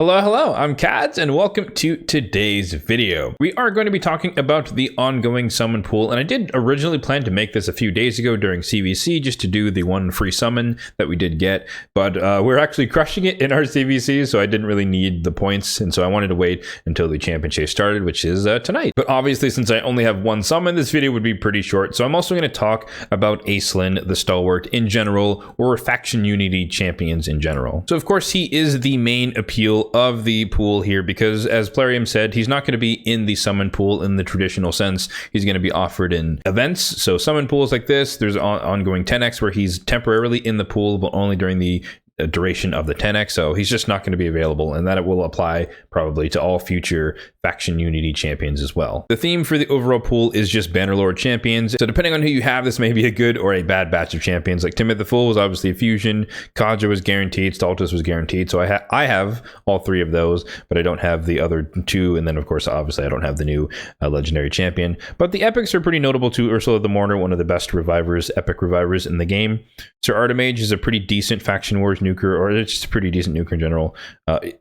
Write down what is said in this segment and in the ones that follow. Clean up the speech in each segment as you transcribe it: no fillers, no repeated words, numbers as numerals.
Hello, I'm Kads, and welcome to today's video. We are going to be talking about the ongoing summon pool, and I did originally plan to make this a few days ago during CVC just to do the one free summon that we did get, but we're actually crushing it in our CVC, so I didn't really need the points, and so I wanted to wait until the champion chase started, which is tonight. But obviously, since I only have one summon, this video would be pretty short, so I'm also going to talk about Acelin the Stalwart in general, or faction unity champions in general. So of course, he is the main appeal of the pool here because, as Plarium said, he's not going to be in the summon pool in the traditional sense. He's going to be offered in events. So summon pools like this, there's ongoing 10x where he's temporarily in the pool, but only during the duration of the 10x, so he's just not going to be available, and that it will apply probably to all future faction unity champions as well. The theme for the overall pool is just Bannerlord champions, so depending on who you have, this may be a good or a bad batch of champions. Like Timid the Fool was obviously a fusion, Kaja was guaranteed, Stultus was guaranteed, so I have all three of those, but I don't have the other two, and then of course obviously I don't have the new legendary champion. But the epics are pretty notable too. Ursula the Mourner, one of the best revivers, epic revivers in the game. Sir Artemage is a pretty decent faction wars nuker, or it's just a pretty decent nuker in general.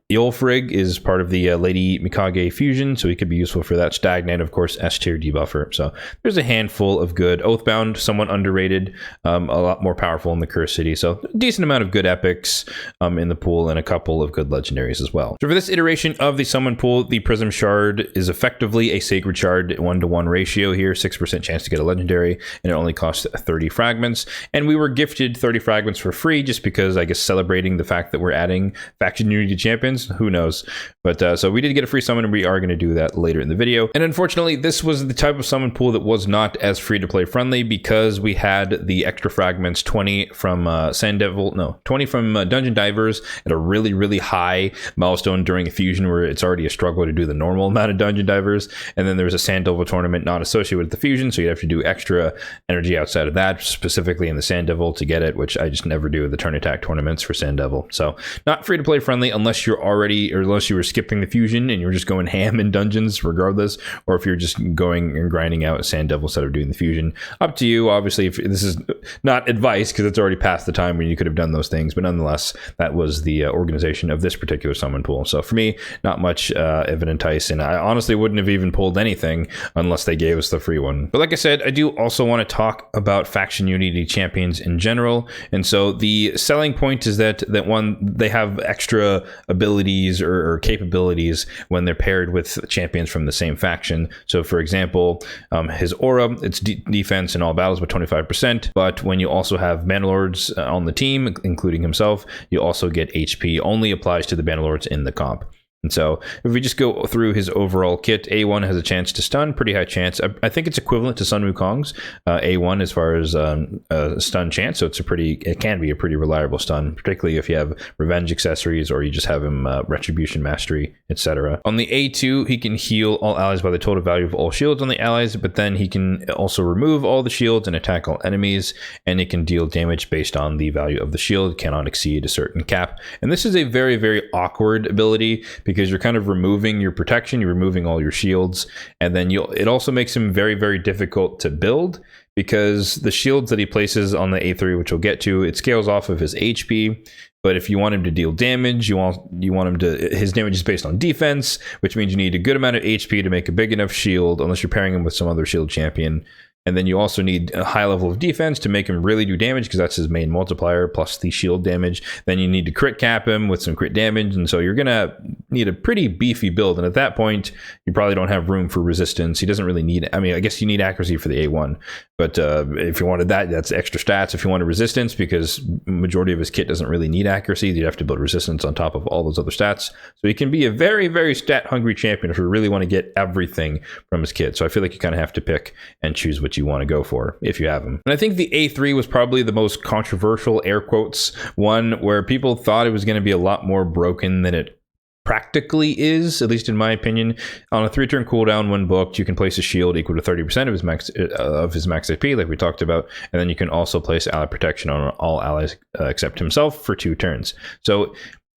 Eolfrig is part of the Lady Mikage fusion, so he could be useful for that. Stag Knight, of course, S tier debuffer. So there's a handful of good. Oathbound, somewhat underrated, a lot more powerful in the Curse City. So a decent amount of good epics in the pool, and a couple of good legendaries as well. So for this iteration of the summon pool, the Prism Shard is effectively a Sacred Shard 1-to-1 ratio here, 6% chance to get a legendary, and it only costs 30 fragments. And we were gifted 30 fragments for free just because, I guess, celebrating the fact that we're adding faction unity champions. Who knows? But so we did get a free summon, and we are going to do that later in the video. And unfortunately, this was the type of summon pool that was not as free-to-play friendly because we had the extra fragments, 20 from 20 from Dungeon Divers at a really high milestone during a fusion where it's already a struggle to do the normal amount of Dungeon Divers. And then there was a Sand Devil tournament not associated with the fusion, so you'd have to do extra energy outside of that, specifically in the Sand Devil to get it, which I just never do with the turn attack tournaments for Sand Devil. So not free to play friendly unless you're already, or unless you were skipping the fusion and you're just going ham in dungeons regardless, or if you're just going and grinding out Sand Devil instead of doing the fusion. Up to you. Obviously, if this is not advice because it's already past the time when you could have done those things, but nonetheless, that was the organization of this particular summon pool. So for me, not much of an entice, and I honestly wouldn't have even pulled anything unless they gave us the free one. But like I said, I do also want to talk about faction unity champions in general, and so the selling point is that one, they have extra abilities or capabilities when they're paired with champions from the same faction. So for example, his aura, it's defense in all battles with 25%, but when you also have Bannerlords on the team, including himself, you also get HP. Only applies to the Bannerlords in the comp. And so if we just go through his overall kit, A1 has a chance to stun, pretty high chance. I think it's equivalent to Sun Wukong's A1 as far as stun chance. So it can be a pretty reliable stun, particularly if you have revenge accessories or you just have him retribution mastery, etc. On the A2, he can heal all allies by the total value of all shields on the allies, but then he can also remove all the shields and attack all enemies, and it can deal damage based on the value of the shield, cannot exceed a certain cap. And this is a very awkward ability because you're kind of removing your protection, you're removing all your shields, and then it also makes him very difficult to build because the shields that he places on the A3, which we'll get to, it scales off of his HP. But if you want him to deal damage, you want him to, his damage is based on defense, which means you need a good amount of HP to make a big enough shield, unless you're pairing him with some other shield champion. And then you also need a high level of defense to make him really do damage because that's his main multiplier plus the shield damage. Then you need to crit cap him with some crit damage. And so you're going to need a pretty beefy build. And at that point, you probably don't have room for resistance. He doesn't really need, I mean, I guess you need accuracy for the A1. But if you wanted that, that's extra stats. If you wanted resistance, because majority of his kit doesn't really need accuracy, you'd have to build resistance on top of all those other stats. So he can be a very stat hungry champion if you really want to get everything from his kit. So I feel like you kind of have to pick and choose which you want to go for if you have him. And I think the A3 was probably the most controversial, air quotes, one where people thought it was going to be a lot more broken than it practically is, at least in my opinion. On a 3-turn cooldown, when booked, you can place a shield equal to 30% of his max AP, like we talked about, and then you can also place ally protection on all allies except himself for 2 turns. So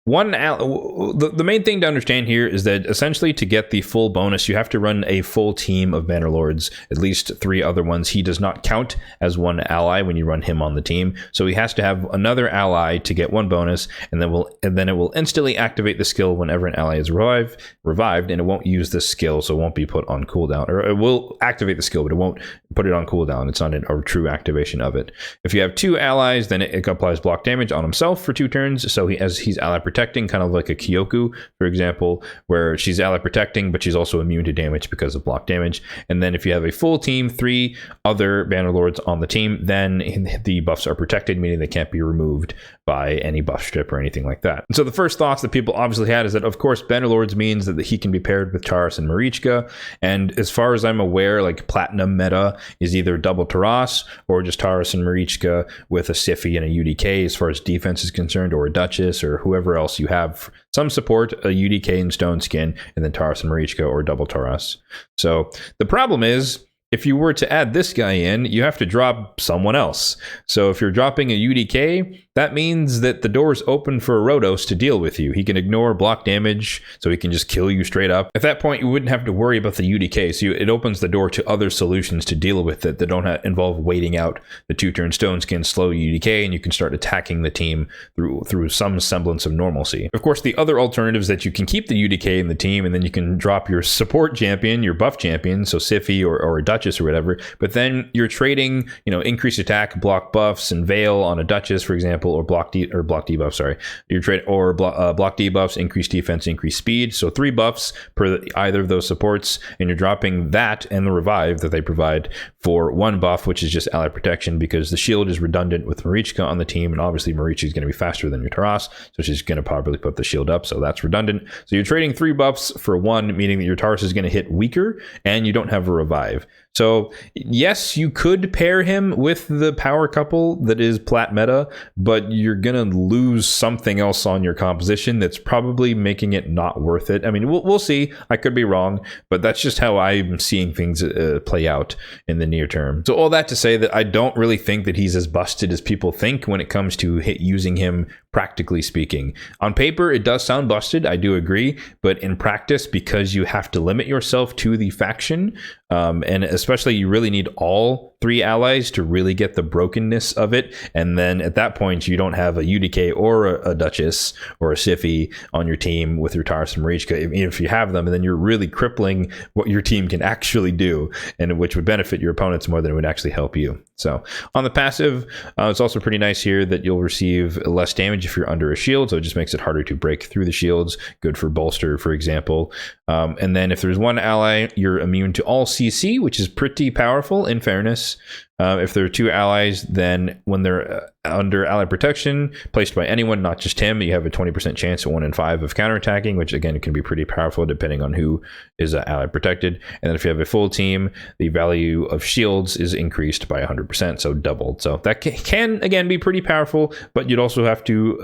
The main thing to understand here is that essentially to get the full bonus, you have to run a full team of Bannerlords, at least 3 other ones. He does not count as one ally when you run him on the team, so he has to have another ally to get 1 bonus, and then it will instantly activate the skill whenever an ally is revived, and it won't use this skill, so it won't be put on cooldown, or it will activate the skill, but it won't put it on cooldown. It's not a true activation of it. If you have 2 allies, then it applies block damage on himself for 2 turns, so he's ally protecting, kind of like a Kyoku, for example, where she's ally protecting, but she's also immune to damage because of block damage. And then if you have a full team, 3 other Bannerlords on the team, then the buffs are protected, meaning they can't be removed by any buff strip or anything like that. And so the first thoughts that people obviously had is that, of course, Bannerlords means that he can be paired with Taras and Marichka. And as far as I'm aware, like platinum meta is either double Taras or just Taras and Marichka with a Siphi and a UDK as far as defense is concerned, or a Duchess, or whoever else you have some support, a UDK and Stone Skin, and then Taras and Marichka or double Taras. So the problem is, if you were to add this guy in, you have to drop someone else. So if you're dropping a UDK, that means that the door's open for Rhodos to deal with you. He can ignore block damage, so he can just kill you straight up. At that point, you wouldn't have to worry about the UDK, so it opens the door to other solutions to deal with it that don't involve waiting out the 2-turn Stone Skin slow UDK, and you can start attacking the team through some semblance of normalcy. Of course, the other alternative is that you can keep the UDK in the team, and then you can drop your support champion, your buff champion, so Siphi or a Duchess or whatever, but then you're trading, increased attack, block buffs, and Veil on a Duchess, for example, or block debuff, sorry. You're trading block debuffs, increased defense, increased speed. So 3 buffs per either of those supports, and you're dropping that and the revive that they provide for 1 buff, which is just ally protection, because the shield is redundant with Marichka on the team, and obviously Marichka is going to be faster than your Taras, so she's going to probably put the shield up, so that's redundant. So you're trading 3 buffs for 1, meaning that your Taras is going to hit weaker, and you don't have a revive. So yes, you could pair him with the power couple that is plat meta, but you're gonna lose something else on your composition that's probably making it not worth it. I mean, we'll see. I could be wrong, but that's just how I'm seeing things play out in the near term. So all that to say that I don't really think that he's as busted as people think when it comes to using him, practically speaking. On paper, it does sound busted, I do agree, but in practice, because you have to limit yourself to the faction, and especially you really need all 3 allies to really get the brokenness of it, and then at that point you don't have a UDK or a Duchess or a Siphi on your team with your Taras and Marichka. Even if you have them, and then you're really crippling what your team can actually do, and which would benefit your opponents more than it would actually help you. So on the passive, it's also pretty nice here that you'll receive less damage if you're under a shield, so it just makes it harder to break through the shields. Good for bolster, for example. And then if there's 1 ally, you're immune to all CC, which is pretty powerful in fairness. If there are 2 allies, then when they're under ally protection placed by anyone, not just him, you have a 20% chance at 1 in 5 of counterattacking, which again can be pretty powerful depending on who is ally protected. And then if you have a full team, the value of shields is increased by 100%, so doubled. So that can again be pretty powerful, but you'd also have to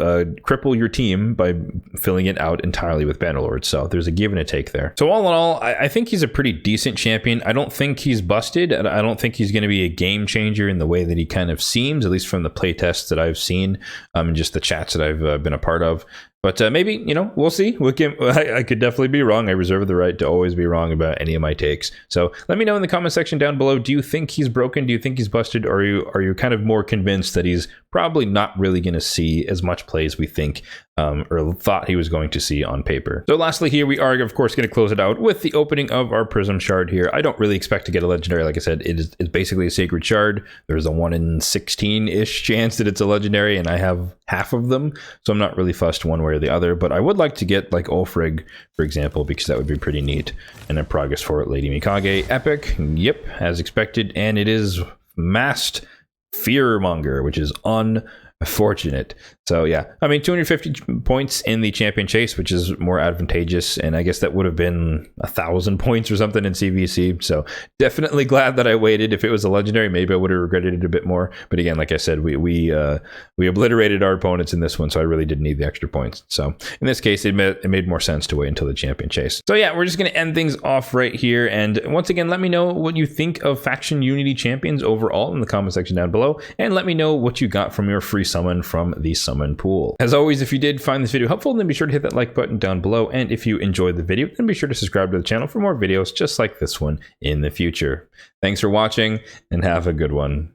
cripple your team by filling it out entirely with Bannerlords. So there's a give and a take there. So all in all, I think he's a pretty decent champion. I don't think he's busted, and I don't think he's going to be a game changer in the way that he kind of seems, at least from the playtests that I've seen, and just the chats that I've been a part of. But maybe, we'll see. I could definitely be wrong. I reserve the right to always be wrong about any of my takes. So let me know in the comment section down below. Do you think he's broken? Do you think he's busted? Or are you kind of more convinced that he's probably not really going to see as much play as we think, or thought he was going to see on paper? So lastly here, we are, of course, going to close it out with the opening of our Prism Shard here. I don't really expect to get a legendary. Like I said, it's basically a sacred shard. There's a 1 in 16-ish chance that it's a legendary, and I have half of them, so I'm not really fussed one way or the other. But I would like to get like Ulfrig, for example, because that would be pretty neat. And then Progress for it, Lady Mikage, epic, yep, as expected, and it is masked Fearmonger, which is unfortunate. So yeah, I mean, 250 points in the champion chase, which is more advantageous, and I guess that would have been 1,000 points or something in CVC. So definitely glad that I waited. If it was a legendary, maybe I would have regretted it a bit more. But again, like I said, we obliterated our opponents in this one, so I really didn't need the extra points. So in this case, it made more sense to wait until the champion chase. So yeah, we're just going to end things off right here. And once again, let me know what you think of Faction Unity champions overall in the comment section down below, and let me know what you got from your free summon from the summon pool. As always, if you did find this video helpful, then be sure to hit that like button down below. And if you enjoyed the video, then be sure to subscribe to the channel for more videos just like this one in the future. Thanks for watching and have a good one.